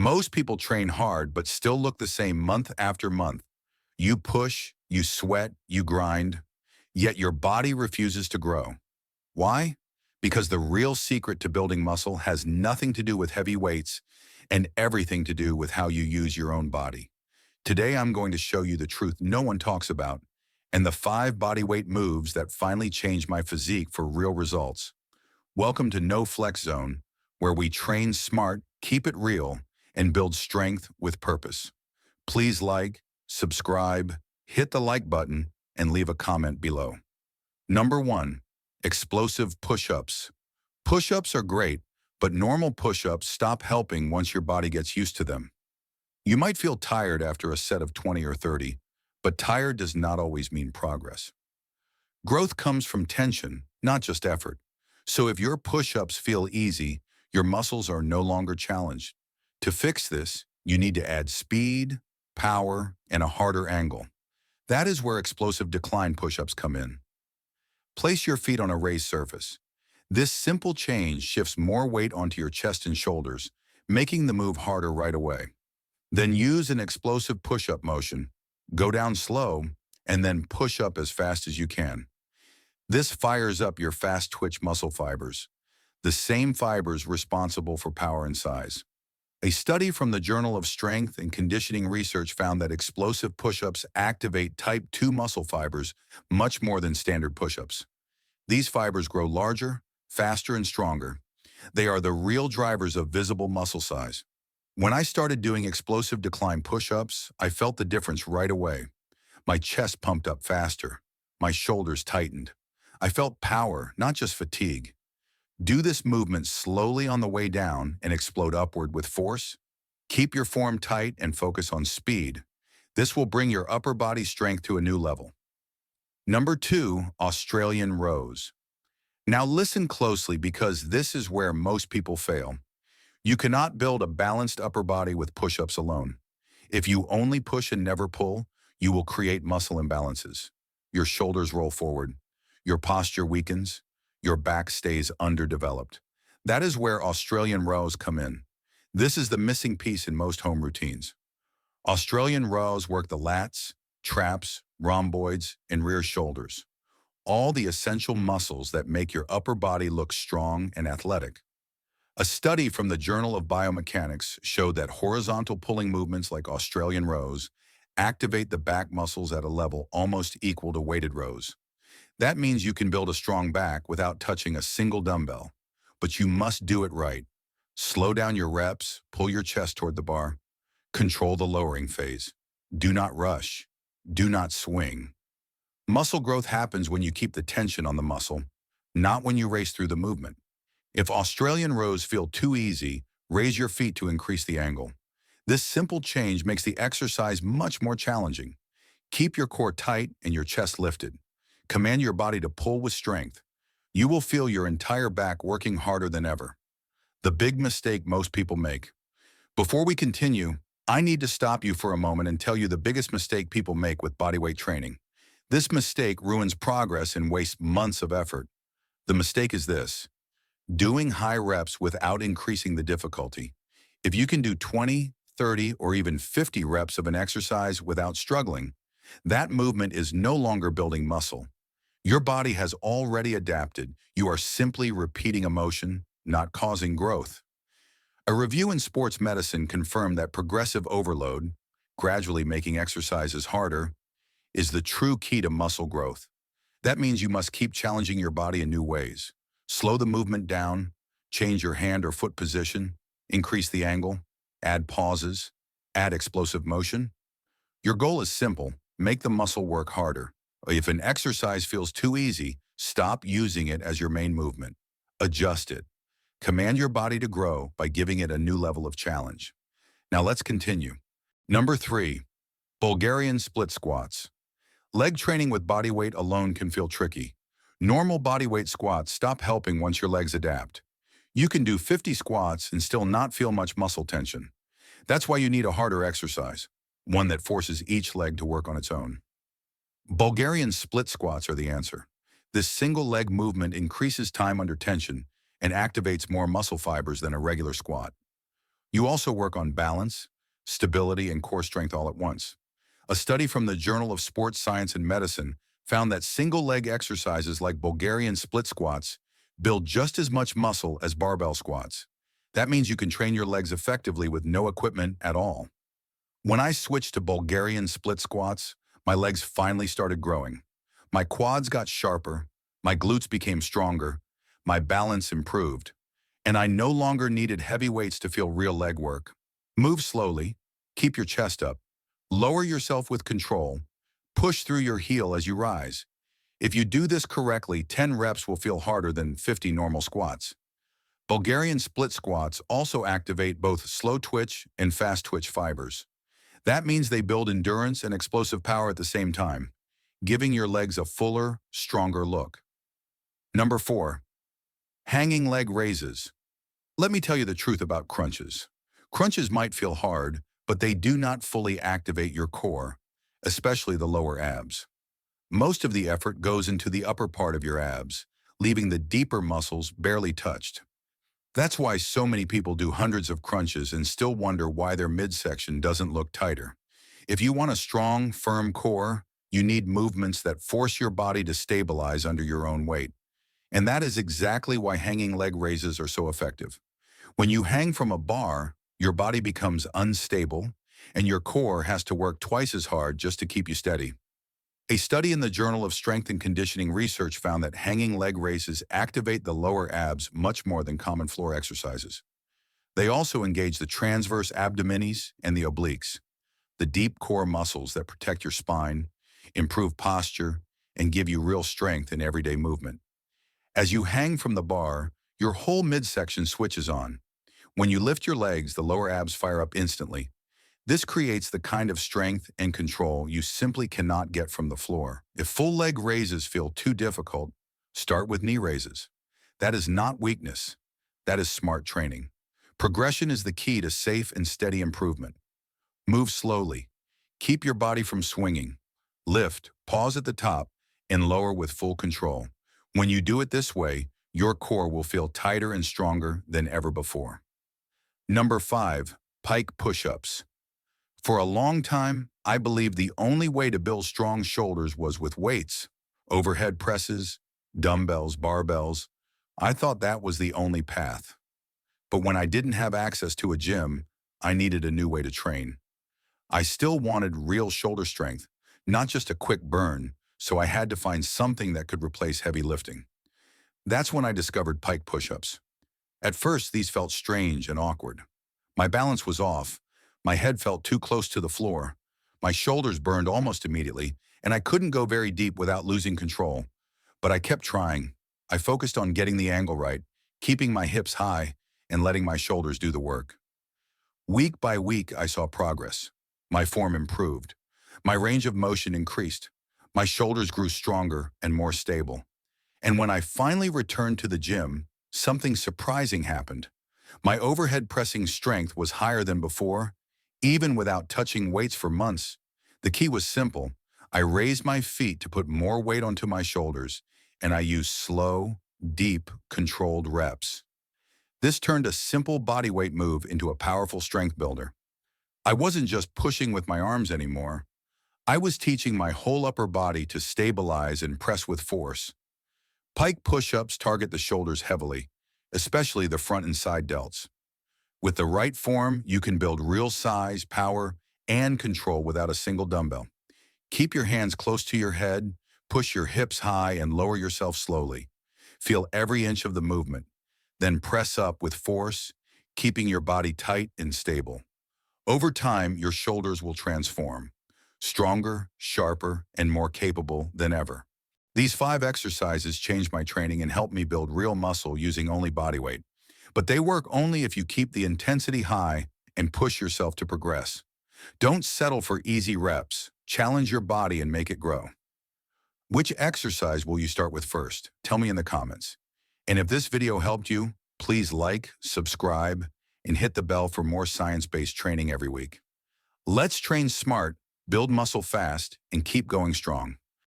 Most people train hard but still look the same month after month. You push, you sweat, you grind, yet your body refuses to grow. Why? Because the real secret to building muscle has nothing to do with heavy weights and everything to do with how you use your own body. Today, I'm going to show you the truth no one talks about and the 5 bodyweight moves that finally changed my physique for real results. Welcome to No Flex Zone, where we train smart, keep it real, and build strength with purpose. Please like, subscribe, hit the like button, and leave a comment below. Number 1. Explosive push-ups. Push-ups are great, but normal push-ups stop helping once your body gets used to them. You might feel tired after a set of 20 or 30, but tired does not always mean progress. Growth comes from tension, not just effort. So if your push-ups feel easy, your muscles are no longer challenged. To fix this, you need to add speed, power, and a harder angle. That is where explosive decline push-ups come in. Place your feet on a raised surface. This simple change shifts more weight onto your chest and shoulders, making the move harder right away. Then use an explosive push-up motion. Go down slow, and then push up as fast as you can. This fires up your fast-twitch muscle fibers, the same fibers responsible for power and size. A study from the Journal of Strength and Conditioning Research found that explosive push-ups activate type 2 muscle fibers much more than standard push-ups. These fibers grow larger, faster, and stronger. They are the real drivers of visible muscle size. When I started doing explosive decline push-ups, I felt the difference right away. My chest pumped up faster. My shoulders tightened. I felt power, not just fatigue. Do this movement slowly on the way down and explode upward with force. Keep your form tight and focus on speed. This will bring your upper body strength to a new level. Number 2, Australian rows. Now listen closely because this is where most people fail. You cannot build a balanced upper body with push-ups alone. If you only push and never pull, you will create muscle imbalances. Your shoulders roll forward. Your posture weakens. Your back stays underdeveloped. That is where Australian rows come in. This is the missing piece in most home routines. Australian rows work the lats, traps, rhomboids, and rear shoulders. All the essential muscles that make your upper body look strong and athletic. A study from the Journal of Biomechanics showed that horizontal pulling movements like Australian rows activate the back muscles at a level almost equal to weighted rows. That means you can build a strong back without touching a single dumbbell, but you must do it right. Slow down your reps, pull your chest toward the bar. Control the lowering phase. Do not rush. Do not swing. Muscle growth happens when you keep the tension on the muscle, not when you race through the movement. If Australian rows feel too easy, raise your feet to increase the angle. This simple change makes the exercise much more challenging. Keep your core tight and your chest lifted. Command your body to pull with strength. You will feel your entire back working harder than ever. The big mistake most people make. Before we continue, I need to stop you for a moment and tell you the biggest mistake people make with bodyweight training. This mistake ruins progress and wastes months of effort. The mistake is this: doing high reps without increasing the difficulty. If you can do 20, 30, or even 50 reps of an exercise without struggling, that movement is no longer building muscle. Your body has already adapted. You are simply repeating a motion, not causing growth. A review in sports medicine confirmed that progressive overload, gradually making exercises harder, is the true key to muscle growth. That means you must keep challenging your body in new ways. Slow the movement down, change your hand or foot position, increase the angle, add pauses, add explosive motion. Your goal is simple: make the muscle work harder. If an exercise feels too easy, stop using it as your main movement. Adjust it. Command your body to grow by giving it a new level of challenge. Now let's continue. Number 3, Bulgarian split squats. Leg training with body weight alone can feel tricky. Normal body weight squats stop helping once your legs adapt. You can do 50 squats and still not feel much muscle tension. That's why you need a harder exercise, one that forces each leg to work on its own. Bulgarian split squats are the answer. This single leg movement increases time under tension and activates more muscle fibers than a regular squat. You also work on balance, stability, and core strength all at once. A study from the Journal of Sports Science and Medicine found that single-leg exercises like Bulgarian split squats build just as much muscle as barbell squats. That means you can train your legs effectively with no equipment at all. When I switched to Bulgarian split squats, my legs finally started growing. My quads got sharper, my glutes became stronger, my balance improved, and I no longer needed heavy weights to feel real leg work. Move slowly, keep your chest up, lower yourself with control, push through your heel as you rise. If you do this correctly, 10 reps will feel harder than 50 normal squats. Bulgarian split squats also activate both slow twitch and fast twitch fibers. That means they build endurance and explosive power at the same time, giving your legs a fuller, stronger look. Number 4. Hanging leg raises. Let me tell you the truth about crunches. Crunches might feel hard, but they do not fully activate your core, especially the lower abs. Most of the effort goes into the upper part of your abs, leaving the deeper muscles barely touched. That's why so many people do hundreds of crunches and still wonder why their midsection doesn't look tighter. If you want a strong, firm core, you need movements that force your body to stabilize under your own weight. And that is exactly why hanging leg raises are so effective. When you hang from a bar, your body becomes unstable, and your core has to work twice as hard just to keep you steady. A study in the Journal of Strength and Conditioning Research found that hanging leg raises activate the lower abs much more than common floor exercises. They also engage the transverse abdominis and the obliques, the deep core muscles that protect your spine, improve posture, and give you real strength in everyday movement. As you hang from the bar, your whole midsection switches on. When you lift your legs, the lower abs fire up instantly. This creates the kind of strength and control you simply cannot get from the floor. If full leg raises feel too difficult, start with knee raises. That is not weakness. That is smart training. Progression is the key to safe and steady improvement. Move slowly. Keep your body from swinging. Lift, pause at the top, and lower with full control. When you do it this way, your core will feel tighter and stronger than ever before. Number 5, pike push-ups. For a long time, I believed the only way to build strong shoulders was with weights, overhead presses, dumbbells, barbells. I thought that was the only path. But when I didn't have access to a gym, I needed a new way to train. I still wanted real shoulder strength, not just a quick burn, so I had to find something that could replace heavy lifting. That's when I discovered pike push-ups. At first, these felt strange and awkward. My balance was off. My head felt too close to the floor. My shoulders burned almost immediately, and I couldn't go very deep without losing control. But I kept trying. I focused on getting the angle right, keeping my hips high, and letting my shoulders do the work. Week by week, I saw progress. My form improved. My range of motion increased. My shoulders grew stronger and more stable. And when I finally returned to the gym, something surprising happened. My overhead pressing strength was higher than before, even without touching weights for months. The key was simple. I raised my feet to put more weight onto my shoulders, and I used slow, deep, controlled reps. This turned a simple bodyweight move into a powerful strength builder. I wasn't just pushing with my arms anymore. I was teaching my whole upper body to stabilize and press with force. Pike push-ups target the shoulders heavily, especially the front and side delts. With the right form, you can build real size, power, and control without a single dumbbell. Keep your hands close to your head, push your hips high, and lower yourself slowly. Feel every inch of the movement. Then press up with force, keeping your body tight and stable. Over time, your shoulders will transform. Stronger, sharper, and more capable than ever. These 5 exercises changed my training and helped me build real muscle using only body weight. But they work only if you keep the intensity high and push yourself to progress. Don't settle for easy reps. Challenge your body and make it grow. Which exercise will you start with first? Tell me in the comments. And if this video helped you, please like, subscribe, and hit the bell for more science-based training every week. Let's train smart, build muscle fast, and keep going strong.